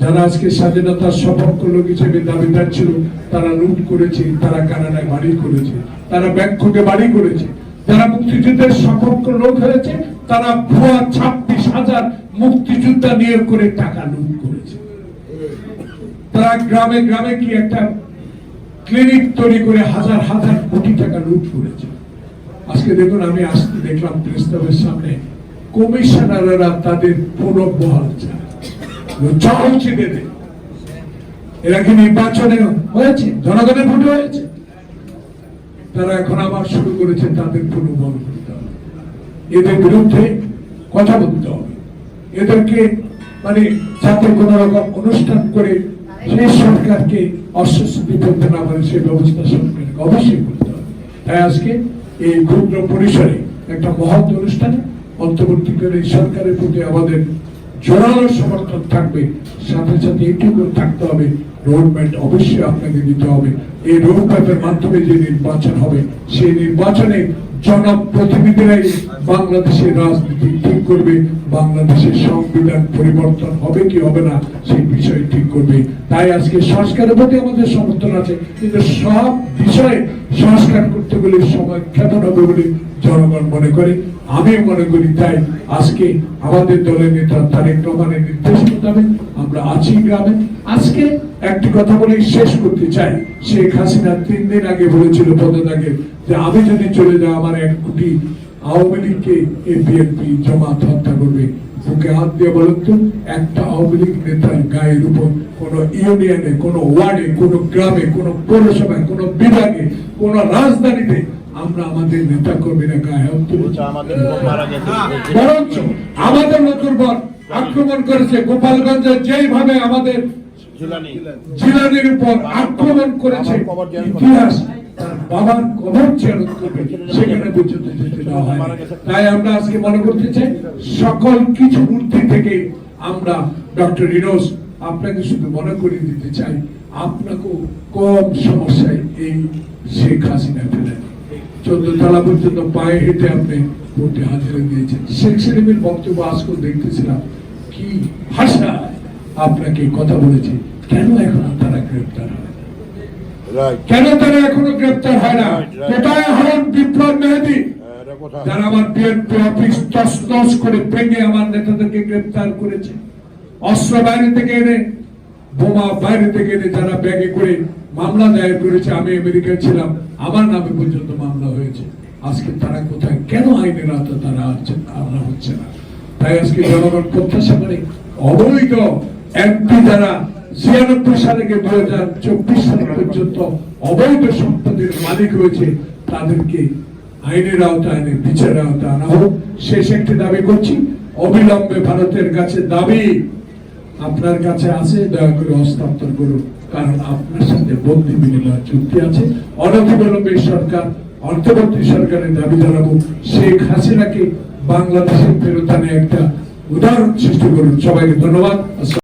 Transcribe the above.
যারা আজকে স্বাধীনতার শপথ লোক হিসেবে দাবিদার ছিল, তারা লুট করেছে, তারা কানাডায় বাড়ি করেছে, তারা ব্যাংককে বাড়ি করেছে। যারা মুক্তিযুদ্ধের শপথ লোক হয়েছে, তারা ভুয়া 26,000 মুক্তিযোদ্ধা নিয়োগ করে টাকা লুট করেছে। তারা গ্রামে গ্রামে কি একটা ক্লিনিক তৈরি করে হাজার হাজার কোটি টাকা লুট করেছে। আজকে দেখুন, আমি আসতে দেখলাম প্রেস ক্লাবের সামনে কমিশনাররা তাদের পুনর্বহাল চায়। এরা কি নির্বাচনে হয়েছে? জনগণের ভোটে হয়েছে? তারা এখন আবার শুরু করেছে তাদের পুনর্বহাল করতে হবে। এদের বিরুদ্ধে কথা বলতে হবে। এদেরকে মানে যাতে কোন রকম অনুষ্ঠান করে সেই সরকারকে অস্বস্তি করতে না পারে, সেই ব্যবস্থা সরকারকে অবশ্যই করতে হবে। তাই আজকে এই ক্ষুদ্র পরিসরে একটা মহৎ অনুষ্ঠানে অন্তর্বর্তীকালে সরকারের প্রতি আমাদের জোরালো সমর্থন থাকবে। সাথে সাথে এটুকু থাকতে হবে, রোডম্যাপ অবশ্যই আপনাকে দিতে হবে। এই রোডম্যাপের মাধ্যমে যে নির্বাচন হবে, সেই নির্বাচনে জনপ্রতিনিধিরাই বাংলাদেশের রাজনীতি ঠিক করবে। বাংলাদেশের সংবিধান পরিবর্তন হবে কি হবে না, সেই বিষয় ঠিক করবে। তাই আজকে সংস্কারের প্রতি আমাদের সমর্থন আছে, কিন্তু সব বিষয়ে সংস্কার করতে গেলে সময় ক্ষেপণ হবে বলে জনগণ মনে করে, আমি মনে করি। তাই আজকে আমাদের দলের নেতা তারেক রহমানের নির্দেশ মোতাবেক আমরা আছি গ্রামে। আজকে একটি কথা বলে শেষ করতে চাই। শেখ হাসিনা 3 দিন আগে বলেছিল পদত্যাগে, যে আমি যদি চলে যাই আমার 1 কোটি আওয়ামী লীগকে বিএনপি জামাত হত্যা করবে। বুকে হাত দিয়ে বলেন তো, একটা আওয়ামী লীগ নেতার গায়ের উপর কোন ইউনিয়নে, কোন ওয়ার্ডে, কোন গ্রামে, কোন পৌরসভায়, কোন বিভাগে, কোন রাজধানীতে আমরা আমাদের নেতা কর্মীরা গায়ে হাত তুলেছি। বরঞ্চ আমাদের নতুনবার আক্রমণ করেছে গোপালগঞ্জের, যেইভাবে আমাদের জিলানির উপর আক্রমণ করেছে, ইতিহাস বাবার কবর চেরত করবে, সেখানে পর্যন্ত যেতে দেওয়া হয়। তাই আমরা আজকে মনে করতে চাই, সকল কিছু ঊর্ধ্বে থেকে আমরা ডক্টর ইউনূস আপনাকে শুধু মনে করিয়ে দিতে চাই, আপনাকেও কম সমস্যায় এই শেখ হাসিনা ফেলেন। 14 তলা পর্যন্ত পায়ে হেঁটে আপনি ভোটে হাজিরা দিয়েছেন। শেখ সেলিমের বক্তব্য আজকে দেখতেছিলাম, কি ভাষা আপনাকে কথা বলেছে। কেন এখন তারা গ্রেপ্তার হয়? কেন তারা এখনো গ্রেপ্তার হয় না? কোথায় হলেন বিপ্লব মেহেদী, যারা আমার বিএনপি অফিস তছনছ করে ভেঙে আমার নেতাদেরকে গ্রেপ্তার করেছে? অস্ত্র বাইরে থেকে এনে, বোমা বাইরে থেকে এনে যারা ব্যাগে করে মামলা দায়ের করেছে। আমি আমেরিকায় ছিলাম, আমার নামে পর্যন্ত মামলা হয়েছে। আজকে তারা কোথায়? কেন আইনের আওতা তারা আনা হচ্ছে না? তাই আজকে জনগণ প্রত্যাশা করে অবৈধ এমপি যারা 96 সালে 2024 সাল পর্যন্ত অবৈধ সম্পদের মালিক হয়েছে, তাদেরকে আইনের আওতায় এনে বিচারের আওতায় আনা হোক। শেষ একটি দাবি করছি, অবিলম্বে ভারতের কাছে দাবি আপনার কাছে আছে, দয়া করে হস্তান্তর করুন। কারণ আপনার সাথে বন্দি বিনিময় চুক্তি আছে। অনতিবিলম্বে সরকার, অন্তর্বর্তী সরকারের দাবি জানাবো, শেখ হাসিনাকে বাংলাদেশের ফেরত আনে একটা উদাহরণ সৃষ্টি করুন। সবাইকে ধন্যবাদ।